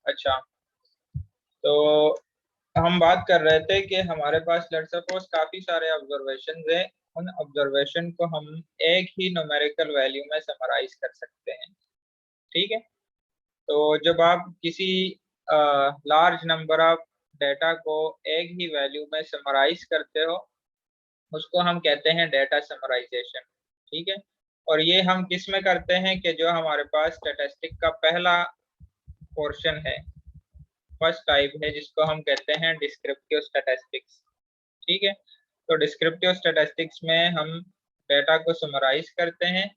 अच्छा, तो हम बात कर रहे थे कि हमारे पास लेट्स सपोज काफी सारे ऑब्जर्वेशन है। उन ऑब्जर्वेशन को हम एक ही न्यूमेरिकल वैल्यू में समराइज कर सकते हैं। ठीक है, तो जब आप किसी लार्ज नंबर ऑफ डेटा को एक ही वैल्यू में समराइज करते हो, उसको हम कहते हैं डेटा समराइजेशन। ठीक है, और ये हम किस में करते हैं कि जो हमारे पास स्टैटिस्टिक का पहला पोर्शन है, फर्स्ट टाइप है, जिसको हम कहते हैं डिस्क्रिप्टिव स्टैटिस्टिक्स। ठीक है, तो डिस्क्रिप्टिव स्टैटिस्टिक्स में हम डेटा को समराइज करते हैं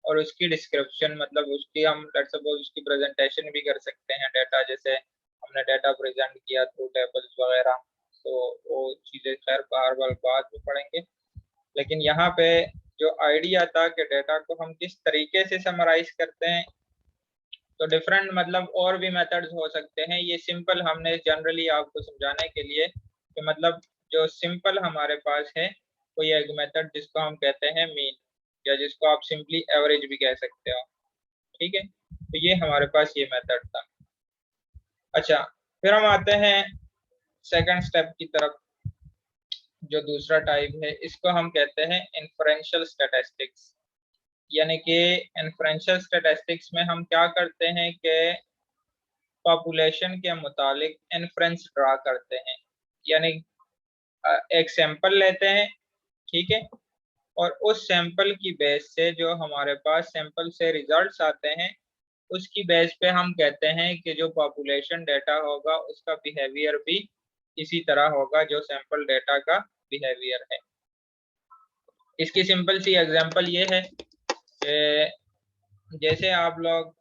और उसकी डिस्क्रिप्शन, मतलब उसकी हम लेट्स सपोज उसकी प्रेजेंटेशन भी कर सकते हैं। डेटा जैसे हमने डेटा प्रेजेंट किया थ्रू टेबल्स वगैरह, तो वो चीज़ें खैर बार बार बाद में पढ़ेंगे। लेकिन यहाँ पे जो आइडिया था कि डेटा को हम किस तरीके से समराइज करते हैं, तो डिफरेंट मतलब और भी मेथड्स हो सकते हैं। ये सिंपल हमने जनरली आपको समझाने के लिए कि मतलब जो सिंपल हमारे पास है कोई एक मेथड जिसको हम कहते हैं मीन, या जिसको आप सिंपली एवरेज भी कह सकते हो। ठीक है, तो ये हमारे पास ये मेथड था। अच्छा, फिर हम आते हैं सेकंड स्टेप की तरफ। जो दूसरा टाइप है इसको हम कहते हैं इन्फरेंशियल स्टैटिस्टिक्स। यानी कि इन्फरेंशियल स्टैटिस्टिक्स में हम क्या करते हैं कि पॉपुलेशन के मुतालिक इन्फ्रेंस ड्रा करते हैं। यानी एक सैंपल लेते हैं, ठीक है, और उस सैंपल की बेस से जो हमारे पास सैंपल से रिजल्ट्स आते हैं, उसकी बेस पे हम कहते हैं कि जो पॉपुलेशन डेटा होगा उसका बिहेवियर भी इसी तरह होगा जो सैंपल डेटा का बिहेवियर है। इसकी सिंपल सी एग्जांपल ये है कि जैसे आप लोग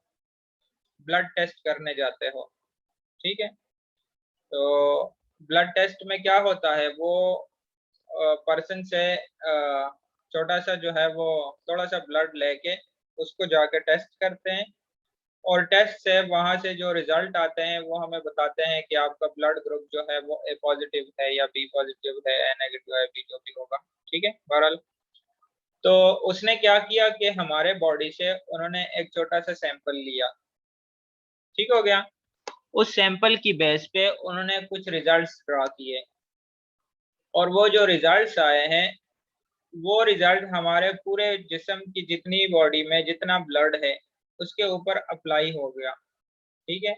ब्लड टेस्ट करने जाते हो, ठीक है, तो ब्लड टेस्ट में क्या होता है, वो पर्सन से छोटा सा जो है वो थोड़ा सा ब्लड लेके उसको जाके टेस्ट करते हैं, और टेस्ट से वहां से जो रिजल्ट आते हैं वो हमें बताते हैं कि आपका ब्लड ग्रुप जो है वो ए पॉजिटिव है या बी पॉजिटिव है, ए नेगेटिव है, बी जो भी होगा। ठीक है, बहरहाल तो उसने क्या किया कि हमारे बॉडी से उन्होंने एक छोटा सा सैंपल लिया, ठीक हो गया। उस सैंपल की बेस पे उन्होंने कुछ रिजल्ट्स ड्रा किए, और वो जो रिजल्ट्स आए हैं वो रिजल्ट हमारे पूरे जिस्म की जितनी बॉडी में जितना ब्लड है उसके ऊपर अप्लाई हो गया। ठीक है,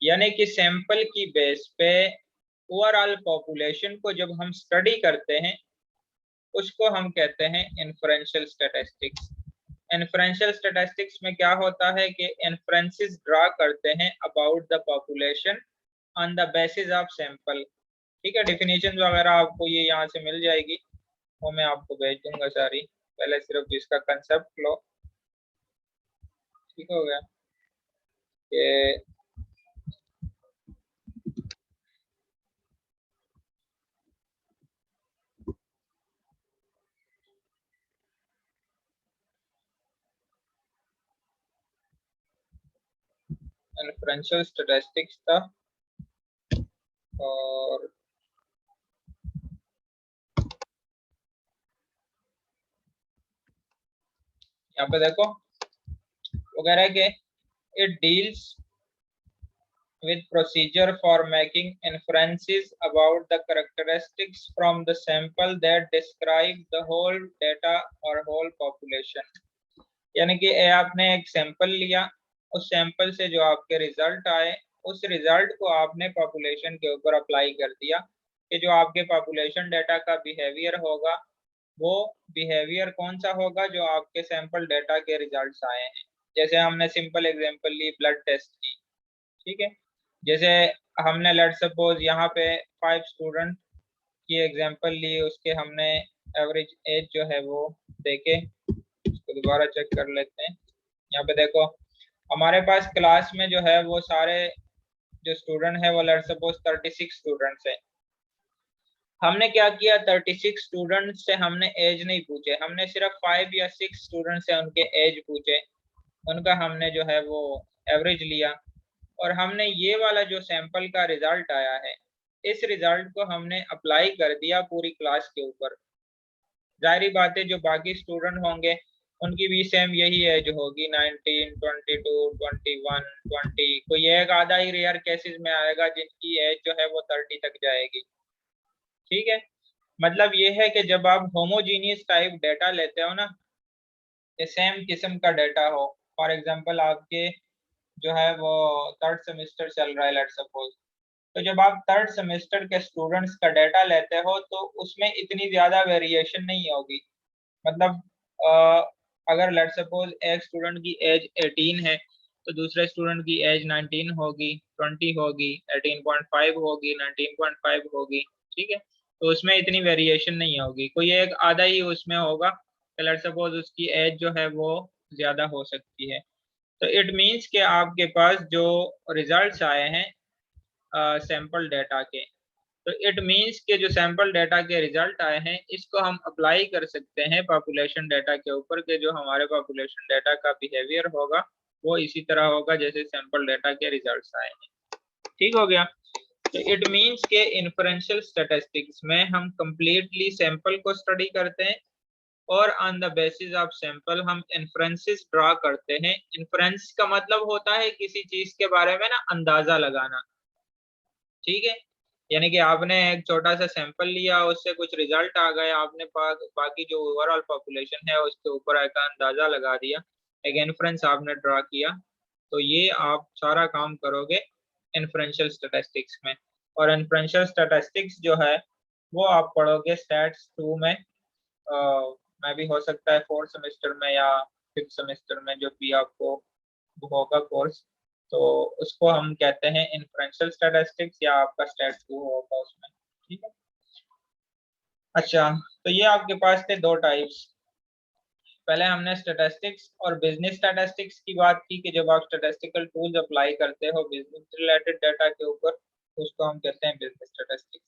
यानी कि सैंपल की बेस पे ओवरऑल पॉपुलेशन को जब हम स्टडी करते हैं उसको हम कहते हैं इन्फ्रेंशियल स्टैटिस्टिक्स। इन्फ्रेंशियल स्टैटिस्टिक्स में क्या होता है कि इन्फ्रेंसेस ड्रा करते हैं about the population on the basis of sample. ठीक है, डिफिनेशन वगैरह आपको ये यहाँ से मिल जाएगी, वो मैं आपको भेज दूंगा सारी। पहले सिर्फ इसका कंसेप्ट लो, ठीक हो गया कि इन्फ्रेंशियल स्टैटिस्टिक्स था। और यहाँ पे देखो वो कह रहा है कि it deals with procedure for making inferences about the characteristics from the sample that describe the whole data or whole population। यानी कि आपने एक सैंपल लिया, उस सैंपल से जो आपके रिजल्ट आए उस रिजल्ट को आपने पॉपुलेशन के ऊपर अप्लाई कर दिया कि जो आपके पॉपुलेशन डेटा का बिहेवियर होगा वो बिहेवियर कौन सा होगा जो आपके सैंपल डेटा के रिजल्ट्स आए हैं। जैसे हमने सिंपल एग्जांपल ली ब्लड टेस्ट की, ठीक है, जैसे हमने लेट सपोज यहाँ पे 5 स्टूडेंट की एग्जांपल ली, उसके हमने एवरेज एज जो है वो देखे, उसको दोबारा चेक कर लेते हैं। यहाँ पे देखो हमारे पास क्लास में जो है वो सारे जो स्टूडेंट है वो लेट सपोज 36 स्टूडेंट्स है। हमने क्या किया, 36 स्टूडेंट से हमने एज नहीं पूछे, हमने सिर्फ 5 या 6 स्टूडेंट से उनके एज पूछे, उनका हमने जो है वो एवरेज लिया, और हमने ये वाला जो सैंपल का रिजल्ट आया है इस रिजल्ट को हमने अप्लाई कर दिया पूरी क्लास के ऊपर। जाहिर बात है जो बाकी स्टूडेंट होंगे उनकी भी सेम यही एज होगी 19, 22, 21, 20। कोई एक आधा ही रेयर केसेस में आएगा जिनकी एज जो है वो 30 तक जाएगी। ठीक है, मतलब ये है कि जब आप होमोजीनियस टाइप डेटा लेते हो ना, ये सेम किस्म का डेटा हो, फॉर एग्जांपल आपके जो है वो थर्ड सेमेस्टर चल रहा है लेट्स सपोज, तो जब आप थर्ड सेमेस्टर के स्टूडेंट्स का डेटा लेते हो तो उसमें इतनी ज्यादा वेरिएशन नहीं होगी। मतलब अगर लेट सपोज एक स्टूडेंट की एज 18 है तो दूसरे स्टूडेंट की एज 19 होगी, 20 होगी, 18.5 होगी, 19.5 होगी। ठीक है, तो उसमें इतनी वेरिएशन नहीं होगी, कोई एक आधा ही उसमें होगा, लेट सपोज उसकी एज जो है वो ज्यादा हो सकती है। तो इट मीन्स कि आपके पास जो रिजल्ट्स आए हैं सैंपल डेटा के, तो इट मीन्स के जो सैंपल डेटा के रिजल्ट आए हैं इसको हम अप्लाई कर सकते हैं पॉपुलेशन डेटा के ऊपर, के जो हमारे पॉपुलेशन डेटा का बिहेवियर होगा वो इसी तरह होगा जैसे सैंपल डेटा के रिजल्ट्स आए हैं। ठीक हो गया। तो इट मीन्स के इन्फ्रेंशियल स्टैटिस्टिक्स में हम कंप्लीटली सैंपल को स्टडी करते हैं और on the basis of sample हम इन्फ्रेंसेस ड्रा करते हैं। इन्फ्रेंस का मतलब होता है किसी चीज के बारे में ना अंदाजा लगाना। ठीक है, यानी कि आपने एक छोटा सा सैंपल लिया, उससे कुछ रिजल्ट आ गए, आपने बाकी जो ओवरऑल पॉपुलेशन है उसके ऊपर एक अंदाजा लगा दिया, एक इन्फ्रेंस आपने ड्रा किया। तो ये आप सारा काम करोगे इन्फ्रेंशियल स्टैटिस्टिक्स में। और इन्फ्रेंशियल स्टैटिस्टिक्स जो है वो आप पढ़ोगे स्टैट्स 2 में, मैं भी हो सकता है फोर्थ सेमेस्टर में या फिफ्थ सेमेस्टर में जो भी आपको होगा कोर्स, तो उसको हम कहते हैं इन्फ्रेंशियल स्टैटिस्टिक्स या आपका स्टैट 2 होगा उसमें। ठीक है, अच्छा, तो ये आपके पास थे दो टाइप्स। पहले हमने स्टैटिस्टिक्स और बिजनेस स्टैटिस्टिक्स की बात की कि जब आप स्टैटिस्टिकल टूल्स अप्लाई करते हो बिजनेस रिलेटेड डाटा के ऊपर, उसको हम कहते हैं बिजनेस स्टैटिस्टिक्स।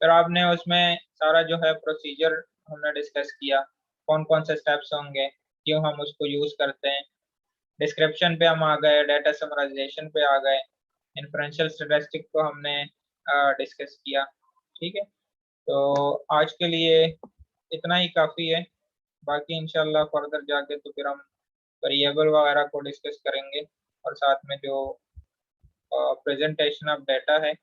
फिर आपने उसमें सारा जो है प्रोसीजर हमने डिस्कस किया, कौन कौन से स्टेप्स होंगे, क्यों हम उसको यूज करते हैं। डिस्क्रिप्शन पे हम आ गए, डाटा समराइजेशन पे आ गए, इन्फ्रेंशियल स्टैटिस्टिक को हमने डिस्कस किया। ठीक है, तो आज के लिए इतना ही काफ़ी है, बाकी इंशाल्लाह फर्दर जाके तो फिर हम वेरिएबल वगैरह को डिस्कस करेंगे, और साथ में जो प्रेजेंटेशन ऑफ डाटा है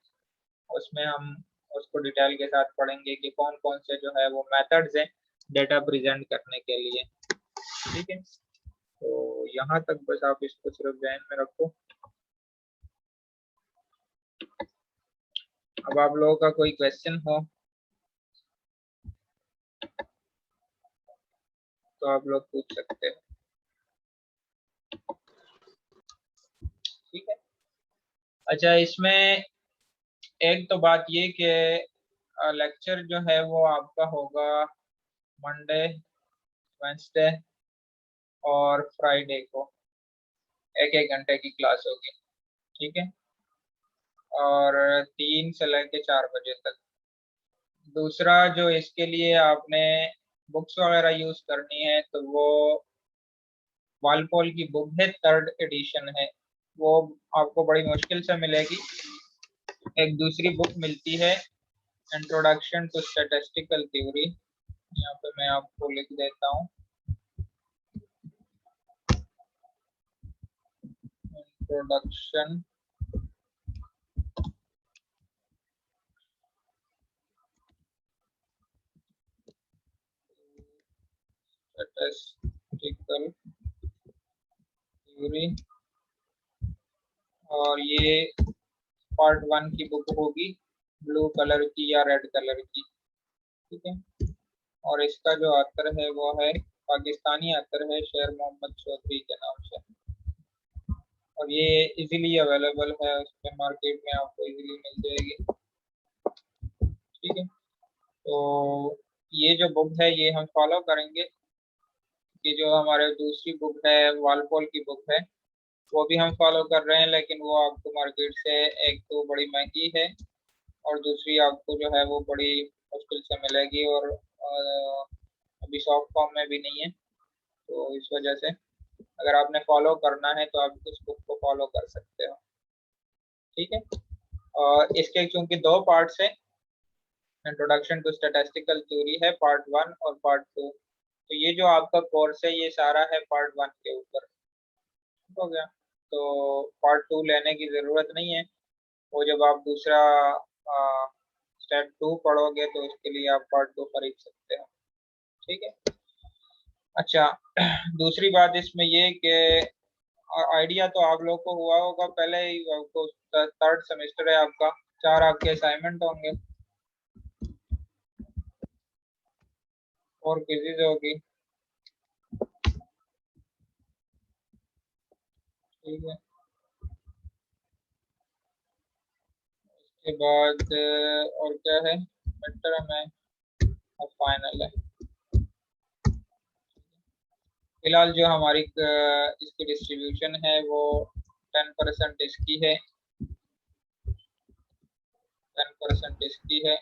उसमें हम उसको डिटेल के साथ पढ़ेंगे कि कौन कौन से जो है वो मेथड्स हैं डेटा प्रेजेंट करने के लिए। ठीक है, तो यहाँ तक बस आप इसको सिर्फ ध्यान में रखो। अब आप लोगों का कोई क्वेश्चन हो तो आप लोग पूछ सकते हैं। ठीक है, अच्छा, इसमें एक तो बात ये कि लेक्चर जो है वो आपका होगा मंडे, वेंसडे और फ्राइडे को, एक एक घंटे की क्लास होगी। ठीक है, और 3 से लेके 4 बजे तक। दूसरा जो इसके लिए आपने बुक्स वगैरह यूज करनी है तो वो वालपॉल की बुक है, थर्ड एडिशन है, वो आपको बड़ी मुश्किल से मिलेगी। एक दूसरी बुक मिलती है इंट्रोडक्शन टू स्टैटिस्टिकल थ्योरी, यहाँ पे मैं आपको लिख देता हूँ, इंट्रोडक्शन स्टैटिस्टिकल थ्योरी, और ये पार्ट 1 की बुक होगी, ब्लू कलर की या रेड कलर की। ठीक है, और इसका जो ऑथर है वो है पाकिस्तानी ऑथर है, शेर मोहम्मद चौधरी के नाम से, और ये इजीली अवेलेबल है, उस पर मार्केट में आपको इजीली मिल जाएगी। ठीक है, तो ये जो बुक है ये हम फॉलो करेंगे कि जो हमारे दूसरी बुक है वालपॉल की बुक है वो भी हम फॉलो कर रहे हैं, लेकिन वो आपको मार्केट से एक तो बड़ी महंगी है और दूसरी आपको जो है वो बड़ी मुश्किल से मिलेगी, और अभी सॉफ्ट फॉर्म में भी नहीं है। तो इस वजह से अगर आपने फॉलो करना है तो आप इस बुक को फॉलो कर सकते हो। ठीक है, और इसके चूंकि दो पार्ट्स हैं, इंट्रोडक्शन टू स्टैटिस्टिकल थ्योरी है पार्ट 1 और पार्ट 2, तो ये जो आपका कोर्स है ये सारा है पार्ट 1 के ऊपर, हो गया। तो पार्ट 2 लेने की जरूरत नहीं है, वो जब आप दूसरा स्टेप 2 पढ़ोगे तो उसके लिए आप पार्ट 2 खरीद सकते हो, ठीक है। अच्छा, दूसरी बात इसमें ये कि आइडिया तो आप लोग को हुआ होगा पहले ही, आपको थर्ड सेमेस्टर है आपका, 4 आपके असाइनमेंट होंगे और क्विज़ेज होगी, ठीक है। उसके बाद और क्या है, मिड टर्म है और फाइनल है। फिलहाल जो हमारी इसकी डिस्ट्रीब्यूशन है वो 10% इसकी है, 10% इसकी है।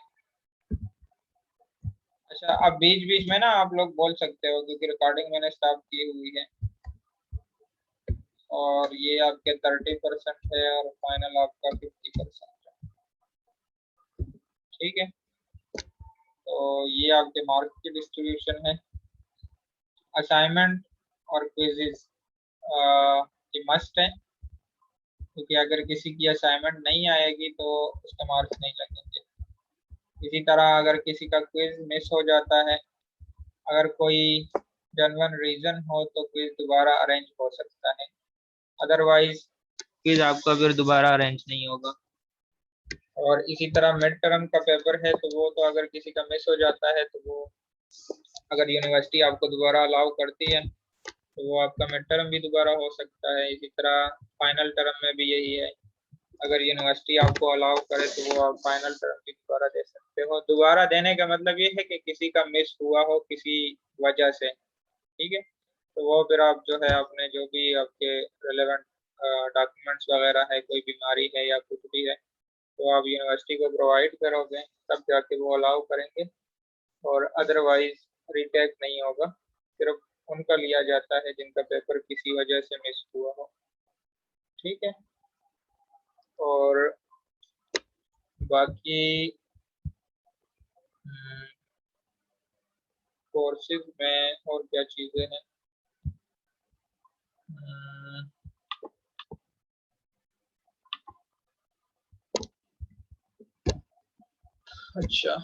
अच्छा, अब बीच बीच में ना आप लोग बोल सकते हो क्योंकि रिकॉर्डिंग मैंने स्टॉप की हुई है। और ये आपके 30% है और फाइनल आपका 50% है, ठीक है। तो ये आपके मार्क्स की डिस्ट्रीब्यूशन है। असाइनमेंट और क्विज़ेस ये मस्ट है, क्योंकि अगर किसी की असाइनमेंट नहीं आएगी तो उसके मार्क्स नहीं लगेंगे। इसी तरह अगर किसी का क्विज मिस हो जाता है, अगर कोई जेन्युइन रीजन हो तो क्विज दोबारा अरेंज हो सकता है, अदरवाइज क्विज आपका फिर दोबारा अरेंज नहीं होगा। और इसी तरह मिड टर्म का पेपर है तो वो तो अगर किसी का मिस हो जाता है तो वो, अगर यूनिवर्सिटी आपको दोबारा अलाउ करती है तो वो आपका मिड टर्म भी दोबारा हो सकता है। इसी तरह फाइनल टर्म में भी यही है, अगर यूनिवर्सिटी आपको अलाउ करे तो वो आप फाइनल टर्म भी दोबारा दे सकते हो। दोबारा देने का मतलब ये है कि किसी का मिस हुआ हो किसी वजह से, ठीक है, तो वो फिर आप जो है अपने जो भी आपके रिलेवेंट डॉक्यूमेंट्स वगैरह है, कोई बीमारी है या कुछ भी है, तो आप यूनिवर्सिटी को प्रोवाइड करोगे तब जाके वो अलाउ करेंगे, और अदरवाइज रिटेक नहीं होगा। सिर्फ उनका लिया जाता है जिनका पेपर किसी वजह से मिस हुआ हो, ठीक है। और बाकी कोर्सेज में और क्या चीज़ें हैं, हम्म, अच्छा,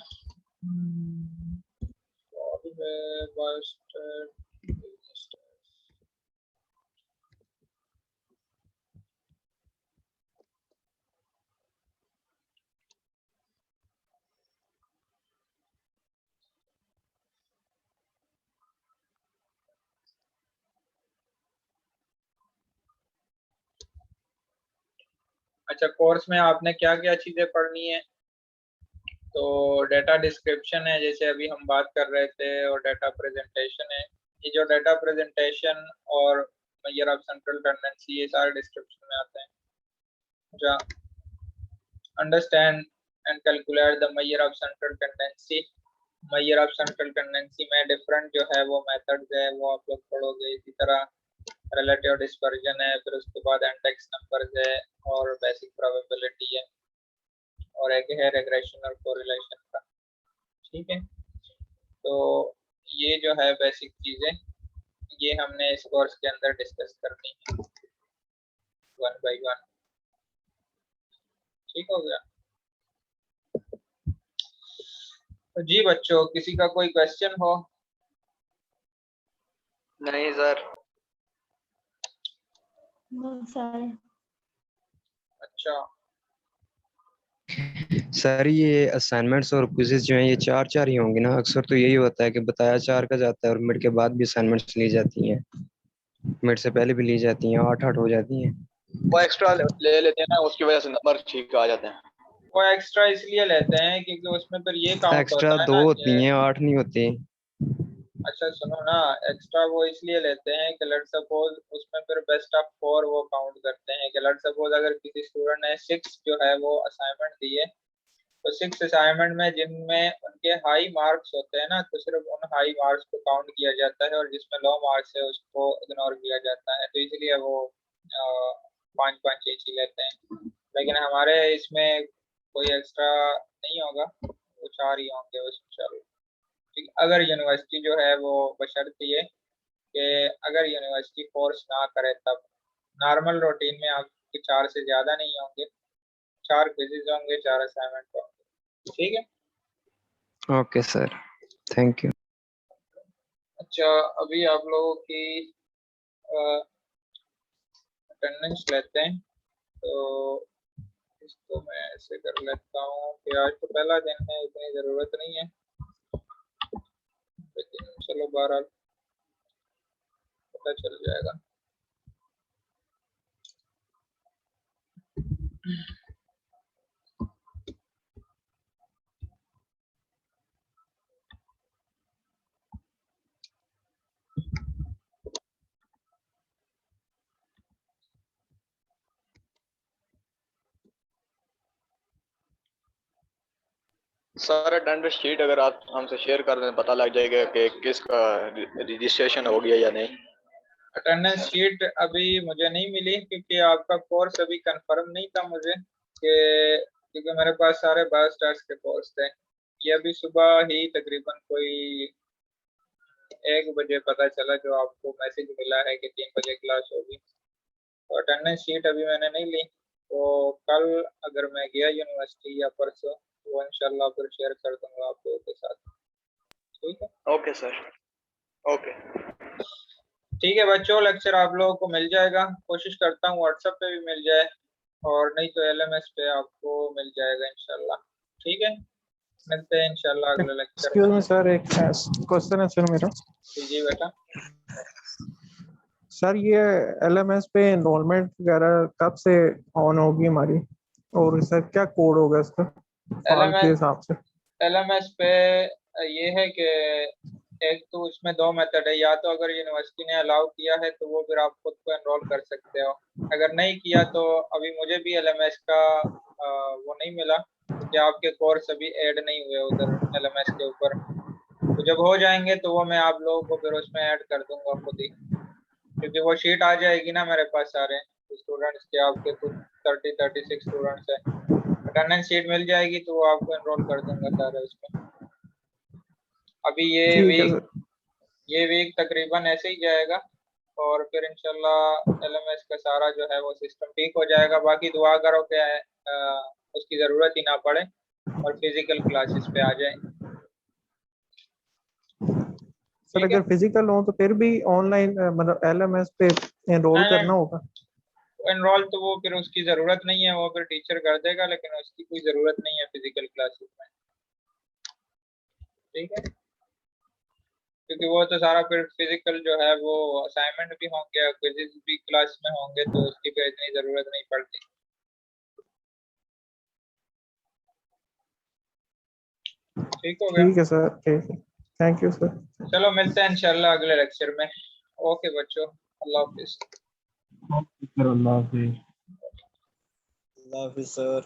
सॉफ्टवेयर बायोस्टैट, अच्छा, कोर्स में आपने क्या क्या चीज़ें पढ़नी है, तो डेटा डिस्क्रिप्शन है जैसे अभी हम बात कर रहे थे, और डेटा प्रेजेंटेशन है। ये जो डेटा प्रेजेंटेशन और मेजर ऑफ सेंट्रल टेंडेंसी ये सारे डिस्क्रिप्शन में आते हैं। अच्छा, understand and calculate the measure of central tendency. Measure of central tendency में डिफरेंट जो है वो मेथड्स है वो आप लोग पढ़ोगे। इसी तरह रिलेटिव डिस्पर्जन है, फिर उसके बाद इंडेक्स नंबर्स है और बेसिक प्रोबेबिलिटी है, और एक है रिग्रेशन और कोरिलेशन का, ठीक है। तो ये जो है बेसिक चीजें, ये हमने इस कोर्स के अंदर डिस्कस करनी है 1 by 1, ठीक हो गया। तो जी बच्चों, किसी का कोई क्वेश्चन हो? नहीं सर। सर अच्छा, सर ये असाइनमेंट्स और क्विज़ेस जो हैं ये 4 4 ही होंगे ना? अक्सर तो यही होता है कि बताया 4 का जाता है और मिड के बाद भी असाइनमेंट्स ली जाती हैं, मिड से पहले भी ली जाती हैं, 8 8 हो जाती हैं। वो एक्स्ट्रा ले लेते हैं ना, उसकी वजह से नंबर ठीक आ जाते हैं। वो एक्स्ट्रा इसलिए लेते हैं क्योंकि उसमें फिर ये काउंट एक्स्ट्रा होता है 2 ना होती कि, हैं, 8 नहीं होती। अच्छा सुनो ना, एक्स्ट्रा वो इसलिए लेते हैं कि लेट सपोज उसमें फिर बेस्ट ऑफ 4 वो काउंट करते हैं कि लेट सपोज अगर किसी स्टूडेंट ने 6 जो है वो असाइनमेंट दिए, तो 6 असाइनमेंट में जिनमें उनके हाई मार्क्स होते हैं ना, तो सिर्फ उन हाई मार्क्स को काउंट किया जाता है, और जिसमें लो मार्क्स है उसको इग्नोर किया जाता है। तो इसलिए वो 5 5 6 लेते हैं, लेकिन हमारे इसमें कोई एक्स्ट्रा नहीं होगा, वो 4 ही होंगे बस, चलो, अगर यूनिवर्सिटी जो है वो बशर्ते ये कि अगर यूनिवर्सिटी फोर्स ना करे तब नॉर्मल रूटीन में आपके 4 से ज़्यादा नहीं होंगे, 4 क्विज़ेज होंगे, 4 असाइनमेंट होंगे। ठीक है। Okay sir, thank you. अच्छा, अभी आप लोगों की अटेंडेंस लेते हैं। तो इसको मैं ऐसे कर लेता हूँ कि आज तो पहला दिन है, इतनी ज़रूरत नहीं है, लेकिन चलो बहरहाल पता चल जाएगा। सर अटेंडेंस शीट अगर आप हमसे शेयर कर दें पता लग जाएगा कि किसका रजिस्ट्रेशन हो गया या नहीं। अटेंडेंस शीट अभी मुझे नहीं मिली क्योंकि आपका कोर्स अभी कंफर्म नहीं था मुझे कि, क्योंकि मेरे पास सारे बायोस्टैट्स के कोर्स थे। ये अभी सुबह ही तकरीबन कोई 1 बजे पता चला, जो आपको मैसेज मिला है कि 3 बजे क्लास होगी। तो अटेंडेंस शीट अभी मैंने नहीं ली, तो कल अगर मैं गया यूनिवर्सिटी या परसों तो इंशाल्लाह फिर शेयर कर दूंगा आप लोगों के साथ। ठीक है। Okay sir, okay. ठीक है बच्चों, लेक्चर आप लोगों को मिल जाएगा, कोशिश करता हूँ व्हाट्सएप पे भी मिल जाए और नहीं तो LMS पे आपको मिल जाएगा इंशाल्लाह। ठीक है, मिलते हैं इंशाल्लाह अगले लेक्चर एक्सक्यूज में। मी सर, एक क्वेश्चन है सर मेरा। जी बेटा। सर ये LMS पे एनरोलमेंट वगैरह कब से ऑन होगी हमारी, और सर क्या कोड होगा इसका फॉल के LMS हिसाब से? LMS पे ये है कि एक तो उसमें 2 मेथड है, या तो अगर यूनिवर्सिटी ने अलाउ किया है तो वो फिर आप खुद को एनरोल कर सकते हो, अगर नहीं किया तो अभी मुझे भी LMS का वो नहीं मिला क्योंकि आपके कोर्स अभी ऐड नहीं हुए उधर LMS के ऊपर। तो जब हो जाएंगे तो वो मैं आप लोगों को फिर उसमें ऐड कर दूंगा खुद ही, क्योंकि वो शीट आ जाएगी ना मेरे पास सारे स्टूडेंट्स के, आपके कुछ 36 स्टूडेंट्स है, अटेंडेंस शीट मिल जाएगी तो वो आपको एनरोल कर दूंगा सारे उसमें। अभी ठीक है सर। ये वीक तकरीबन ऐसे ही जाएगा और फिर इंशाल्लाह LMS का सारा जो है वो सिस्टम ठीक हो जाएगा। बाकी दुआ करो कि उसकी ज़रूरत ही ना पड़े और फिजिकल क्लासेस पे आ जाए। सर ठीक है। अगर फिजिकल हो तो फिर भी ऑनलाइन मतलब LMS पे एनरोल करना होगा? एनरोल तो वो फिर उसकी ज़रूरत नहीं है, वो फिर टीचर कर देगा, लेकिन उसकी कोई ज़रूरत नहीं है फिजिकल क्लासेस में। ठीक है, क्योंकि वो तो सारा फिर फिजिकल जो है वो असाइनमेंट भी होंगे, क्विज़ेस भी क्लास में होंगे, तो उसकी फिर इतनी ज़रूरत नहीं पड़ती। ठीक हो गया। ठीक है सर, ठीक है, थैंक यू सर। चलो मिलते हैं इंशाल्लाह अगले लेक्चर में। ओके बच्चों, अल्लाह हाफिज। अल्लाह हाफिज। अल्लाह हाफिज सर।